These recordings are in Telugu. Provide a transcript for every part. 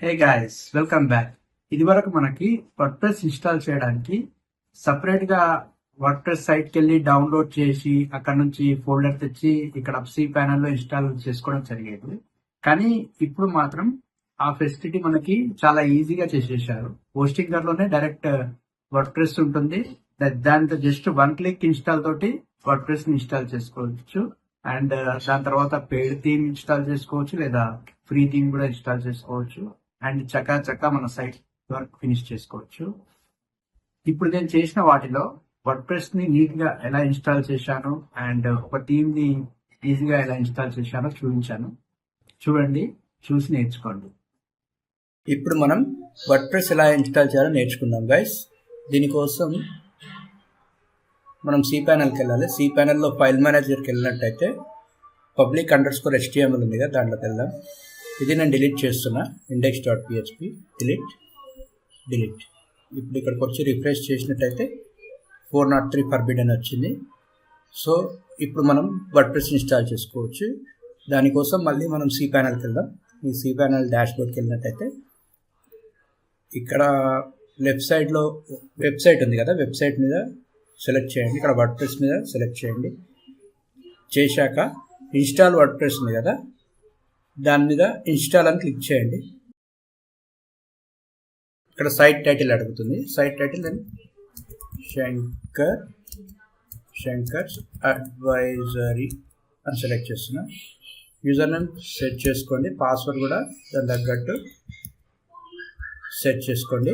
Hey guys, welcome back. ఇది వరకు మనకి వర్డ్ ప్రెస్ ఇన్స్టాల్ చేయడానికి సపరేట్ గా వర్డ్ ప్రెస్ సైట్ కి వెళ్ళి డౌన్లోడ్ చేసి అక్కడ నుంచి ఫోల్డర్ తెచ్చి ఇక్కడ సి ప్యానల్ లో ఇన్స్టాల్ చేసుకోవడం జరిగేది. కానీ ఇప్పుడు మాత్రం ఆ ఫెసిలిటీ మనకి చాలా ఈజీగా చేసేసారు. హోస్టింగర్ లోనే డైరెక్ట్ వర్డ్ ప్రెస్ ఉంటుంది. దాంతో జస్ట్ 1 క్లిక్ ఇన్స్టాల్ తోటి వర్డ్ ప్రెస్ ని ఇన్స్టాల్ చేసుకోవచ్చు. అండ్ దాని తర్వాత పెయిడ్ థీమ్ ఇన్స్టాల్ చేసుకోవచ్చు, లేదా ఫ్రీ థీమ్ కూడా ఇన్స్టాల్ చేసుకోవచ్చు. అండ్ చక్కా మన సైట్ వర్క్ ఫినిష్ చేసుకోవచ్చు. ఇప్పుడు నేను చేసిన వాటిలో వర్డ్ ప్రెస్ ని నీట్ గా ఎలా ఇన్స్టాల్ చేశాను అండ్ ఒక థీమ్ ని ఈజీగా ఎలా ఇన్స్టాల్ చేశానో చూపించాను. చూడండి, చూసి నేర్చుకోండి. ఇప్పుడు మనం వర్డ్ ప్రెస్ ఎలా ఇన్స్టాల్ చేయాలో నేర్చుకుందాం గైస్. దీనికోసం మనం సి ప్యానల్కి వెళ్ళాలి. సి ప్యానల్లో ఫైల్ మేనేజర్కి వెళ్ళినట్టయితే public_html ఉంది కదా, దాంట్లోకి వెళ్దాం. ఇది నేను డిలీట్ చేస్తున్నా, index.php డిలీట్. ఇప్పుడు ఇక్కడికి వచ్చి రిఫ్రెష్ చేసినట్టయితే 403 forbidden వచ్చింది. సో ఇప్పుడు మనం వర్డ్ ప్రెస్ ఇన్స్టాల్ చేసుకోవచ్చు. దానికోసం మళ్ళీ మనం సి ప్యానల్కి వెళ్దాం. ఈ సి ప్యానల్ డాష్బోర్డ్కి వెళ్ళినట్టయితే ఇక్కడ లెఫ్ట్ సైడ్లో వెబ్సైట్ ఉంది కదా, వెబ్సైట్ మీద సెలెక్ట్ చేయండి. ఇక్కడ వర్డ్ ప్రెస్ మీద సెలెక్ట్ చేయండి. చేశాక ఇన్స్టాల్ వర్డ్ ప్రెస్ ఉంది కదా, దాని మీద ఇన్స్టాల్ అని క్లిక్ చేయండి. ఇక్కడ సైట్ టైటిల్ అడుగుతుంది. Site title and Shankar's advisory అని సెలెక్ట్ చేస్తున్నా. యూజర్ నేమ్ సెట్ చేసుకోండి. పాస్వర్డ్ కూడా దాని తగ్గట్టు సెట్ చేసుకోండి.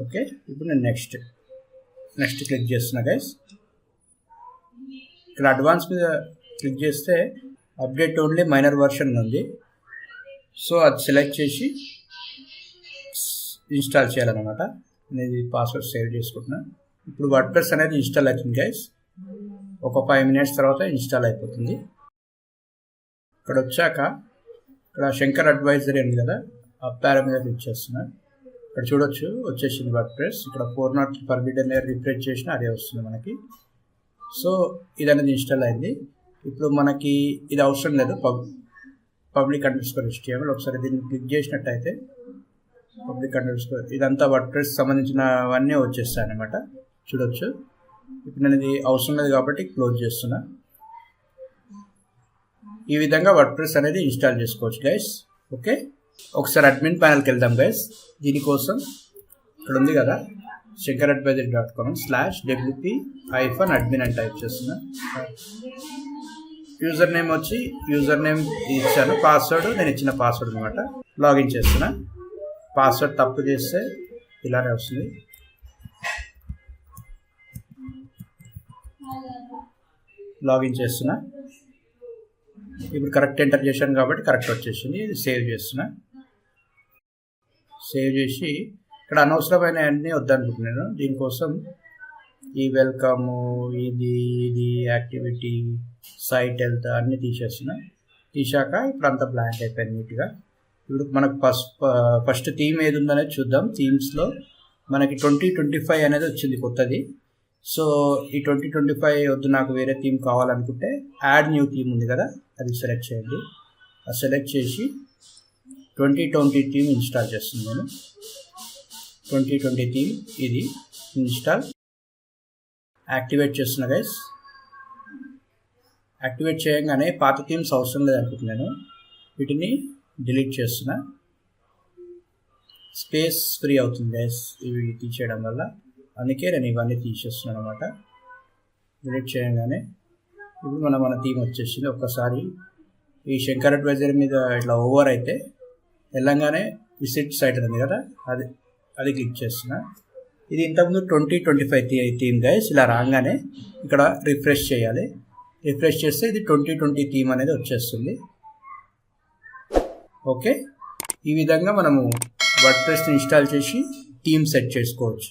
ఓకే, ఇప్పుడు నేను నెక్స్ట్ క్లిక్ చేస్తున్నా గైస్. ఇక్కడ అడ్వాన్స్ మీద క్లిక్ చేస్తే అప్డేట్ ఓన్లీ మైనర్ వర్షన్ ఉంది. సో అది సెలెక్ట్ చేసి ఇన్స్టాల్ చేయాలన్నమాట. నేను పాస్వర్డ్ సేవ్ చేసుకుంటున్నా. ఇప్పుడు వర్డ్ ప్రెస్ అనేది ఇన్స్టాల్ అవుతుంది గైస్. ఒక 5 minutes తర్వాత ఇన్స్టాల్ అయిపోతుంది. ఇక్కడ వచ్చాక ఇక్కడ శంకర్ అడ్వైజరీ ఉంది కదా, ఆ ప్యారా మీద క్లిక్ చేస్తున్నా. ఇక్కడ చూడొచ్చు వచ్చేసింది వర్డ్ ప్రెస్. ఇక్కడ 403 forbidden రిఫ్రెష్ చేసిన అదే వస్తుంది మనకి. సో ఇది అనేది ఇన్స్టాల్ అయింది. ఇప్పుడు మనకి ఇది అవసరం లేదు, public_html. ఒకసారి దీన్ని క్లిక్ చేసినట్టయితే public_ ఇదంతా వర్డ్ ప్రెస్ సంబంధించినవన్నీ వచ్చేస్తాయి అన్నమాట. చూడొచ్చు. ఇప్పుడు నేను ఇది అవసరం లేదు కాబట్టి క్లోజ్ చేస్తున్నా. ఈ విధంగా వర్డ్ ప్రెస్ అనేది ఇన్స్టాల్ చేసుకోవచ్చు గైస్. ఓకే, ఒకసారి అడ్మిన్ ప్యానల్కి వెళ్దాం గైస్. దీనికోసం ఇక్కడ ఉంది కదా, shankaradvisor.com/wp-admin అని టైప్ చేస్తున్నా. యూజర్ నేమ్ వచ్చి యూజర్ నేమ్ ఇచ్చాను. పాస్వర్డ్ నేను ఇచ్చిన పాస్వర్డ్ అనమాట. లాగిన్ చేస్తున్నా. పాస్వర్డ్ తప్పు చేస్తే ఇలానే వస్తుంది. లాగిన్ చేస్తున్నా. ఇప్పుడు కరెక్ట్ ఎంటర్ చేశాను కాబట్టి కరెక్ట్ వచ్చేసింది. ఇది సేవ్ చేస్తున్నా. సేవ్ చేసి ఇక్కడ అనవసరమైన అన్నీ వద్దనుకుంటున్నాను. దీనికోసం ఈ వెల్కమ్, ఇది యాక్టివిటీ, సైట్ హెల్త్ అన్నీ తీసేస్తున్నా. తీసాక ఇప్పుడు అంతా బ్లాంక్ అయిపోయింది నీట్గా. ఇప్పుడు మనకు ఫస్ట్ థీమ్ ఏది ఉందనేది చూద్దాం. థీమ్స్లో మనకి 2025 అనేది వచ్చింది కొత్తది. సో ఈ 2025 వద్దు, నాకు వేరే థీమ్ కావాలనుకుంటే యాడ్ న్యూ థీమ్ ఉంది కదా, అది సెలెక్ట్ చేయండి. అది సెలెక్ట్ చేసి 2020 థీమ్ ఇన్స్టాల్ చేస్తుంది. నేను 2020 థీమ్ ఇది ఇన్స్టాల్ యాక్టివేట్ చేస్తున్నా గైస్. యాక్టివేట్ చేయగానే పాత థీమ్స్ అవసరం లేదనుకుంటున్నాను. వీటిని డిలీట్ చేస్తున్నా. స్పేస్ ఫ్రీ అవుతుంది గైస్ ఇవి తీసేయడం వల్ల. అందుకే నేను ఇవన్నీ తీసేస్తున్నాను అనమాట. డిలీట్ చేయగానే ఇప్పుడు మన థీమ్ వచ్చేసింది. ఒక్కసారి ఈ శంకర్ అడ్వైజరీ మీద ఇట్లా ఓవర్ అయితే వెళ్ళంగానే విజిట్ సైట్ ఉంది కదా, అది క్లిక్ చేస్తున్నా. ఇది ఇంతకుముందు 2025 థీమ్ గైస్. ఇలా రాగానే ఇక్కడ రిఫ్రెష్ చేయాలి. రిఫ్రెష్ చేస్తే ఇది 2020 థీమ్ అనేది వచ్చేస్తుంది. ఓకే, ఈ విధంగా మనము వర్డ్ ప్రెస్ని ఇన్స్టాల్ చేసి థీమ్ సెట్ చేసుకోవచ్చు.